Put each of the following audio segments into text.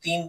3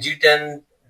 G10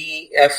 E F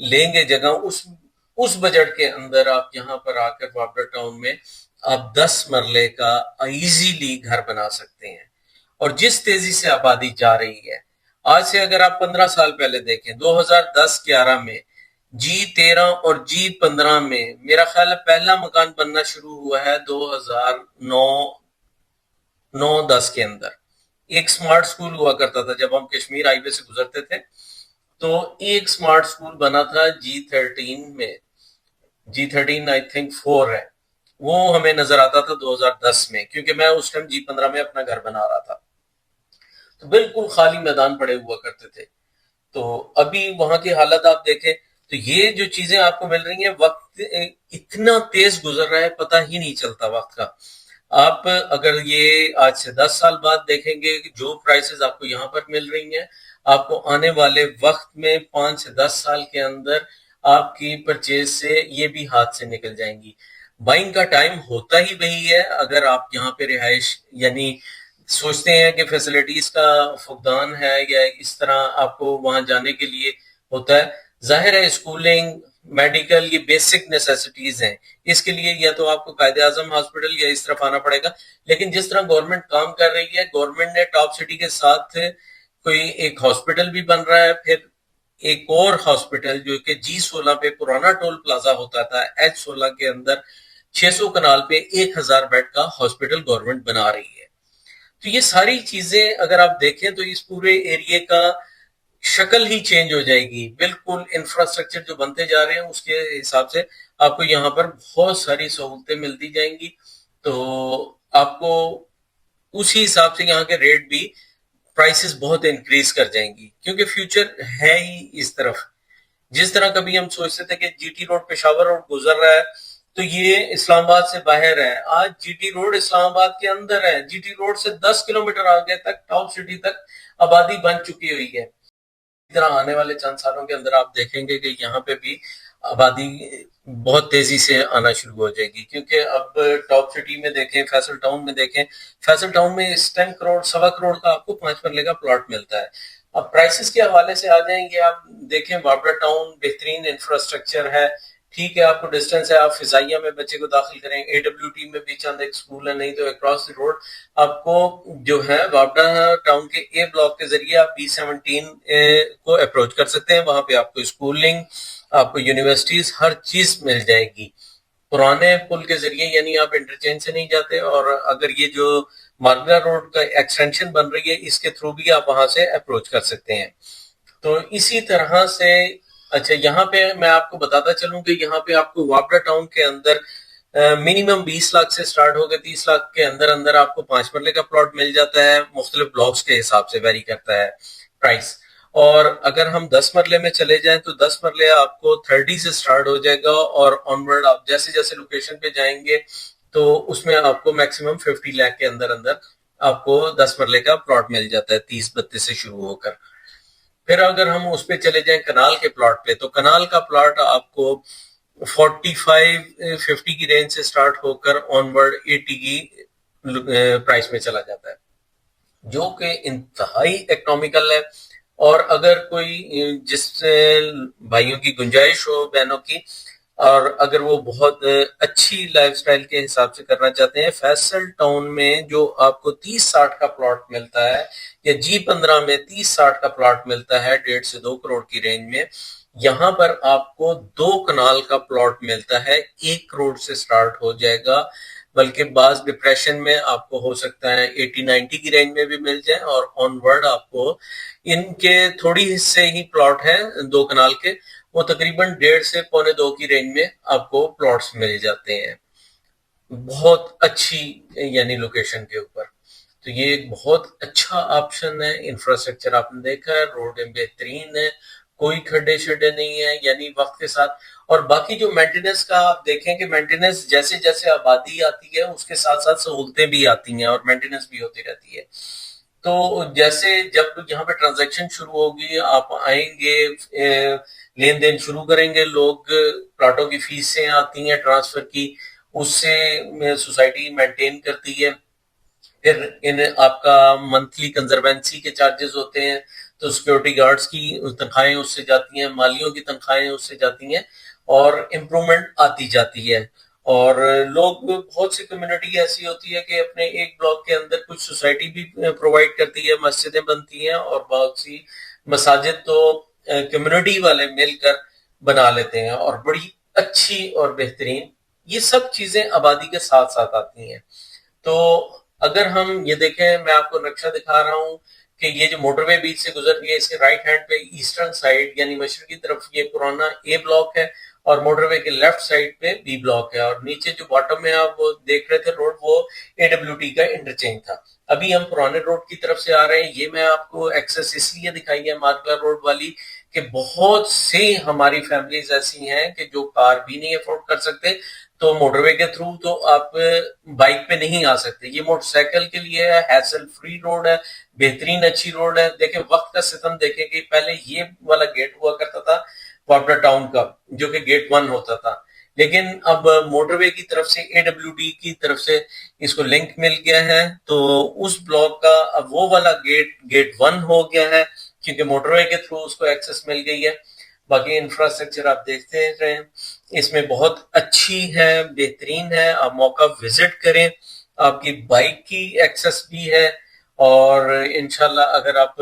لیں گے جگہ اس بجٹ کے اندر آپ یہاں پر آ کر وابڈا ٹاؤن میں آپ 10 مرلے کا ایزیلی گھر بنا سکتے ہیں. اور جس تیزی سے آبادی جا رہی ہے، آج سے اگر آپ 15 سال پہلے دیکھیں، 2010-11 میں G13 اور G15 میں میرا خیال ہے پہلا مکان بننا شروع ہوا ہے 2009-10 کے اندر. ایک سمارٹ سکول ہوا کرتا تھا جب ہم کشمیر ہائی وے سے گزرتے تھے، تو ایک سمارٹ سکول بنا تھا G13 میں. G13 آئی تھنک 4 ہے، وہ ہمیں نظر آتا تھا 2010 میں، کیونکہ میں اس ٹائم G15 میں اپنا گھر بنا رہا تھا. تو بالکل خالی میدان پڑے ہوا کرتے تھے. تو ابھی وہاں کی حالت آپ دیکھیں تو یہ جو چیزیں آپ کو مل رہی ہیں، وقت اتنا تیز گزر رہا ہے، پتہ ہی نہیں چلتا وقت کا. آپ اگر یہ آج سے 10 سال بعد دیکھیں گے کہ جو پرائسز آپ کو یہاں پر مل رہی ہیں، آپ کو آنے والے وقت میں 5 سے 10 سال کے اندر آپ کی پرچیز سے یہ بھی ہاتھ سے نکل جائیں گی. بائنگ کا ٹائم ہوتا ہی وہی ہے. اگر آپ یہاں پہ رہائش یعنی سوچتے ہیں کہ فیسلٹیز کا فقدان ہے یا اس طرح آپ کو وہاں جانے کے لیے ہوتا ہے، ظاہر ہے اسکولنگ، میڈیکل، یہ بیسک نیسیسٹیز ہیں. اس کے لیے یا تو آپ کو قائد اعظم ہاسپٹل یا اس طرف آنا پڑے گا. لیکن جس طرح گورنمنٹ کام کر رہی ہے، گورنمنٹ نے ٹاپ سٹی کے ساتھ کوئی ایک ہاسپٹل بھی بن رہا ہے، پھر ایک اور ہاسپٹل جو کہ G16 پہ پرانا ٹول پلازا ہوتا تھا، H16 کے اندر 600 کنال پہ 1000 بیڈ کا ہاسپٹل گورنمنٹ بنا رہی ہے. تو یہ ساری چیزیں اگر آپ دیکھیں تو اس پورے ایریے کا شکل ہی چینج ہو جائے گی. بالکل انفراسٹرکچر جو بنتے جا رہے ہیں اس کے حساب سے آپ کو یہاں پر بہت ساری سہولتیں ملتی جائیں گی. تو آپ کو اسی حساب سے یہاں کے ریٹ بھی پرائسز بہت انکریز کر جائیں گی، کیونکہ فیوچر ہے ہی اس طرف. جس طرح کبھی ہم سوچتے تھے کہ G T road Peshawar road گزر رہا ہے تو یہ اسلام آباد سے باہر ہے، آج جی ٹی روڈ اسلام آباد کے اندر ہے. جی ٹی روڈ سے 10 کلومیٹر آگے تک ٹاپ سٹی تک آبادی بن چکی ہوئی ہے. اس طرح آنے والے چند سالوں کے اندر آپ دیکھیں گے کہ یہاں پہ بھی آبادی بہت تیزی سے آنا شروع ہو جائے گی. کیونکہ اب ٹاپ سٹی میں دیکھیں، فیصل ٹاؤن میں دیکھیں، فیصل ٹاؤن میں اس ٹائم کروڑ سوا کروڑ کا آپ کو 5 مرلے کا پلاٹ ملتا ہے. اب پرائسز کے حوالے سے آ جائیں گے، آپ دیکھیں وابڈا ٹاؤن بہترین انفراسٹرکچر ہے، ٹھیک ہے آپ کو ڈسٹینس ہے، آپ فضائیہ میں بچے کو داخل کریں، اے ڈبلیو ٹی میں بھی چند ایک اسکول ہے، نہیں تو اکراس دی روڈ آپ کو جو ہے وابڈا ٹاؤن کے اے بلاک کے ذریعے آپ B17 کو اپروچ کر سکتے ہیں. وہاں پہ آپ کو اسکولنگ، آپ کو یونیورسٹیز، ہر چیز مل جائے گی. پرانے پل کے ذریعے یعنی آپ انٹرچینج سے نہیں جاتے، اور اگر یہ جو مارگلا روڈ کا ایکسٹینشن بن رہی ہے اس کے تھرو بھی آپ وہاں سے اپروچ کر سکتے ہیں. تو اسی طرح سے اچھا یہاں پہ میں آپ کو بتاتا چلوں کہ یہاں پہ آپ کو وابڈا ٹاؤن کے اندر منیمم 20 لاکھ سے سٹارٹ ہو گئے 30 لاکھ کے اندر اندر آپ کو 5 مرلے کا پلاٹ مل جاتا ہے. مختلف بلاکس کے حساب سے ویری کرتا ہے پرائس. اور اگر ہم 10 مرلے میں چلے جائیں تو 10 مرلے آپ کو 30 سے سٹارٹ ہو جائے گا، اور آنورڈ آپ جیسے جیسے لوکیشن پہ جائیں گے تو اس میں آپ کو میکسیمم 50 لاکھ کے اندر اندر آپ کو 10 مرلے کا پلاٹ مل جاتا ہے، 30-32 سے شروع ہو کر. پھر اگر ہم اس پہ چلے جائیں کنال کے پلاٹ پہ، تو کنال کا پلاٹ آپ کو 45-50 کی رینج سے سٹارٹ ہو کر آنورڈ 80 کی پرائس میں چلا جاتا ہے، جو کہ انتہائی اکنامیکل ہے. اور اگر کوئی جس بھائیوں کی گنجائش ہو، بہنوں کی، اور اگر وہ بہت اچھی لائف سٹائل کے حساب سے کرنا چاہتے ہیں، فیصل ٹاؤن میں جو آپ کو 30-60 کا پلاٹ ملتا ہے یا G15 میں 30-60 کا پلاٹ ملتا ہے 1.5 سے 2 کروڑ کی رینج میں، یہاں پر آپ کو 2 کنال کا پلاٹ ملتا ہے 1 کروڑ سے سٹارٹ ہو جائے گا. بلکہ بعض ڈپریشن میں آپ کو ہو سکتا ہے 80-90 کی رینج میں بھی مل جائیں، اور آنورڈ آپ کو ان کے تھوڑی حصے ہی پلاٹ ہیں 2 کنال کے، وہ تقریباً 1.5 سے 1.25 کی رینج میں آپ کو پلاٹس مل جاتے ہیں بہت اچھی یعنی لوکیشن کے اوپر. تو یہ ایک بہت اچھا آپشن ہے. انفراسٹرکچر آپ نے دیکھا ہے، روڈیں بہترین ہے، کوئی کھڈے شڈے نہیں ہے یعنی وقت کے ساتھ. اور باقی جو مینٹیننس کا آپ دیکھیں کہ مینٹیننس جیسے جیسے آبادی آتی ہے اس کے ساتھ ساتھ سہولتیں بھی آتی ہیں اور مینٹیننس بھی ہوتی رہتی ہے. تو جیسے جب یہاں پہ ٹرانزیکشن شروع ہوگی، آپ آئیں گے، لین دین شروع کریں گے، لوگ پلاٹوں کی فیسیں آتی ہیں ٹرانسفر کی، اس سے سوسائٹی مینٹین کرتی ہے. پھر آپ کا منتھلی کنزروینسی کے چارجز ہوتے ہیں، تو سیکورٹی گارڈز کی تنخواہیں اس سے جاتی ہیں، مالیوں کی تنخواہیں اس سے جاتی ہیں، اور امپرومنٹ آتی جاتی ہے۔ اور لوگ، بہت سی کمیونٹی ایسی ہوتی ہے کہ اپنے ایک بلاک کے اندر کچھ سوسائٹی بھی پرووائڈ کرتی ہے، مسجدیں بنتی ہیں، اور بہت سی مساجد تو کمیونٹی والے مل کر بنا لیتے ہیں، اور بڑی اچھی اور بہترین یہ سب چیزیں آبادی کے ساتھ ساتھ آتی ہیں۔ تو اگر ہم یہ دیکھیں، میں آپ کو نقشہ دکھا رہا ہوں کہ یہ جو موٹر وے بیچ سے گزر گئی ہے، اس کے رائٹ ہینڈ پہ ایسٹرن سائڈ یعنی مشرقی طرف یہ پرانا اے بلاک ہے، اور موٹر وے کے لیفٹ سائڈ پہ بی بلاک ہے، اور نیچے جو باٹم میں آپ دیکھ رہے تھے روڈ، وہ اے ڈبلیو ٹی کا انٹرچینج تھا۔ ابھی ہم پرانے روڈ کی طرف سے آ رہے ہیں۔ یہ میں آپ کو ایکسس اس لیے دکھائی ہے مارکلا روڈ والی کہ بہت سی ہماری فیملیز ایسی ہیں کہ جو کار بھی نہیں افورڈ کر سکتے، تو موٹر وے کے تھرو تو آپ بائک پہ نہیں آ سکتے۔ یہ موٹر سائیکل کے لیے ہے، ہیسل فری روڈ ہے، بہترین اچھی روڈ ہے۔ دیکھیں وقت کا ستم دیکھیں کہ پہلے یہ والا گیٹ ہوا کرتا تھا واپڈا ٹاؤن کا، جو کہ گیٹ 1 ہوتا تھا، لیکن اب موٹر وے کی طرف سے اے ڈبلیو ڈی کی طرف سے اس کو لنک مل گیا ہے، تو اس بلاک کا اب وہ والا گیٹ 1 ہو گیا ہے، کیونکہ موٹر وے کے تھرو اس کو ایکسس مل گئی ہے۔ باقی انفراسٹرکچر آپ دیکھتے رہیں، اس میں بہت اچھی ہے، بہترین ہے۔ آپ موقع وزٹ کریں، آپ کی بائک کی ایکسس بھی ہے، اور انشاءاللہ اگر آپ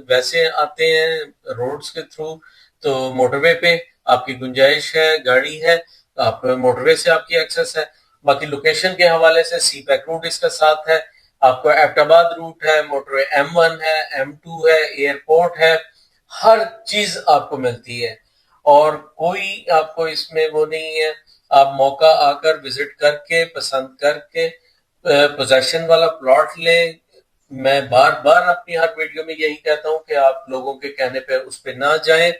ویسے آتے ہیں روڈز کے تھرو تو موٹر وے پہ آپ کی گنجائش ہے، گاڑی ہے، آپ موٹر وے سے آپ کی ایکسس ہے۔ باقی لوکیشن کے حوالے سے سی پیک روٹ اس کا ساتھ ہے، آپ کو ایبٹ آباد روٹ ہے، موٹر وے M1 ہے، M2 ہے، ایئرپورٹ ہے، ہر چیز آپ کو ملتی ہے، اور کوئی آپ کو اس میں وہ نہیں ہے۔ آپ موقع آ کر وزٹ کر کے، پسند کر کے پوزیشن والا پلاٹ لیں۔ میں بار بار اپنی ہر ویڈیو میں یہی کہتا ہوں کہ آپ لوگوں کے کہنے پہ اس پہ نہ جائیں،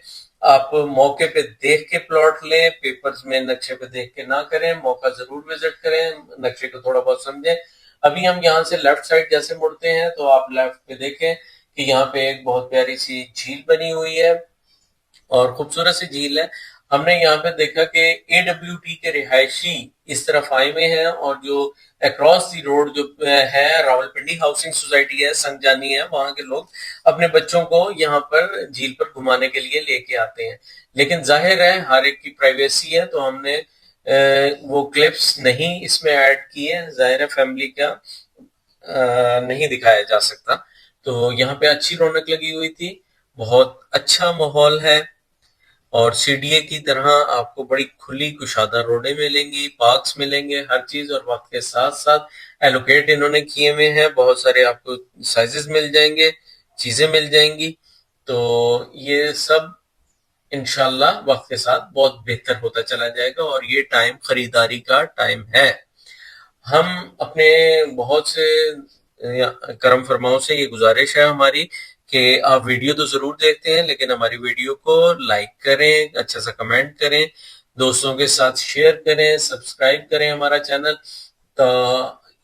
آپ موقع پہ دیکھ کے پلاٹ لیں، پیپرز میں نقشے پہ دیکھ کے نہ کریں، موقع ضرور وزٹ کریں، نقشے کو تھوڑا بہت سمجھیں۔ ابھی ہم یہاں سے لیفٹ سائڈ جیسے مڑتے ہیں تو آپ لیفٹ پہ دیکھیں کہ یہاں پہ ایک بہت پیاری سی جھیل بنی ہوئی ہے، اور خوبصورت سی جھیل ہے۔ ہم نے یہاں پہ دیکھا کہ اے ڈبلیو ٹی کے رہائشی اس طرف آئے ہوئے ہیں، اور جو اکراس دی روڈ جو ہے راولپنڈی ہاؤسنگ سوسائٹی ہے، سنگجانی ہے، وہاں کے لوگ اپنے بچوں کو یہاں پر جھیل پر گھمانے کے لیے لے کے آتے ہیں، لیکن ظاہر ہے ہر ایک کی پرائیویسی ہے، تو ہم نے وہ کلپس نہیں اس میں ایڈ کیے، ظاہر ہے فیملی کا نہیں دکھایا جا سکتا۔ تو یہاں پہ اچھی رونق لگی ہوئی تھی، بہت اچھا ماحول ہے، اور سی ڈی اے کی طرح آپ کو بڑی کھلی کشادہ روڈیں ملیں گی، پارکس ملیں گے، ہر چیز، اور وقت کے ساتھ ساتھ ایلوکیٹ انہوں نے کیے ہوئے ہیں، بہت سارے آپ کو سائزز مل جائیں گے، چیزیں مل جائیں گی۔ تو یہ سب انشاءاللہ وقت کے ساتھ بہت بہتر ہوتا چلا جائے گا، اور یہ ٹائم خریداری کا ٹائم ہے۔ ہم اپنے بہت سے کرم فرماؤں سے یہ گزارش ہے ہماری کہ آپ ویڈیو تو ضرور دیکھتے ہیں، لیکن ہماری ویڈیو کو لائک کریں، اچھا سا کمنٹ کریں، دوستوں کے ساتھ شیئر کریں، سبسکرائب کریں ہمارا چینل، تو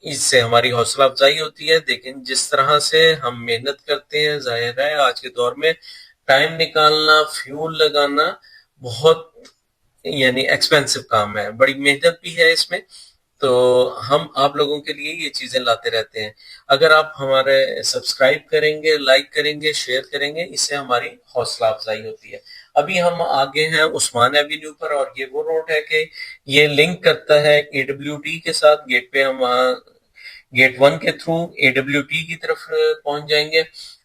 اس سے ہماری حوصلہ افزائی ہوتی ہے۔ لیکن جس طرح سے ہم محنت کرتے ہیں، ظاہر ہے آج کے دور میں ٹائم نکالنا، فیول لگانا بہت یعنی ایکسپینسو کام ہے، بڑی محنت بھی ہے اس میں، تو ہم آپ لوگوں کے لیے یہ چیزیں لاتے رہتے ہیں۔ اگر آپ ہمارے سبسکرائب کریں گے، لائک کریں گے، شیئر کریں گے، اس سے ہماری حوصلہ افزائی ہوتی ہے۔ ابھی ہم آگے ہیں عثمان ایوینیو پر، اور یہ وہ روڈ ہے کہ یہ لنک کرتا ہے اے ڈبلیو ٹی کے ساتھ۔ گیٹ پہ ہم گیٹ 1 کے تھرو اے ڈبلیو ٹی کی طرف پہنچ جائیں گے،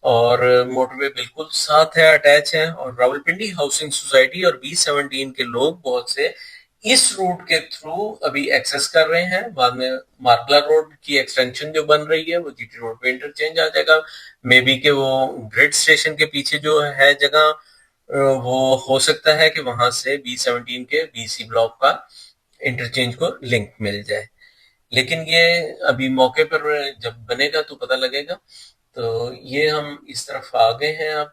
اور موٹر وے بالکل ساتھ ہے، اٹیچ ہے، اور راولپنڈی ہاؤسنگ سوسائٹی اور B17 کے لوگ بہت سے اس روٹ کے تھرو ابھی ایکسس کر رہے ہیں۔ بعد میں مارکلا روڈ کی ایکسٹینشن جو بن رہی ہے وہ جی ٹی روڈ پہ انٹرچینج آ جائے گا، مے بی کہ وہ گریڈ اسٹیشن کے پیچھے جو ہے جگہ، وہ ہو سکتا ہے کہ وہاں سے B17 کے BC بلاک کا انٹرچینج کو لنک مل جائے، لیکن یہ ابھی موقع پر جب بنے گا تو پتہ لگے گا۔ تو یہ ہم اس طرف آ گئے ہیں، اب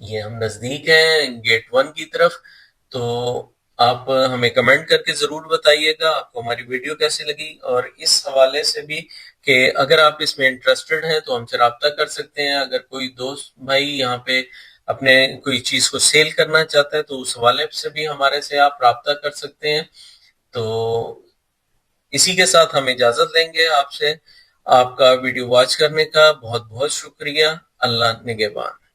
یہ ہم نزدیک ہیں گیٹ 1 کی طرف۔ تو آپ ہمیں کمنٹ کر کے ضرور بتائیے گا آپ کو ہماری ویڈیو کیسے لگی، اور اس حوالے سے بھی کہ اگر آپ اس میں انٹرسٹڈ ہیں تو ہم سے رابطہ کر سکتے ہیں۔ اگر کوئی دوست بھائی یہاں پہ اپنے کوئی چیز کو سیل کرنا چاہتا ہے تو اس حوالے سے بھی ہمارے سے آپ رابطہ کر سکتے ہیں۔ تو اسی کے ساتھ ہم اجازت لیں گے آپ سے۔ آپ کا ویڈیو واچ کرنے کا بہت بہت شکریہ۔ اللہ نگہبان۔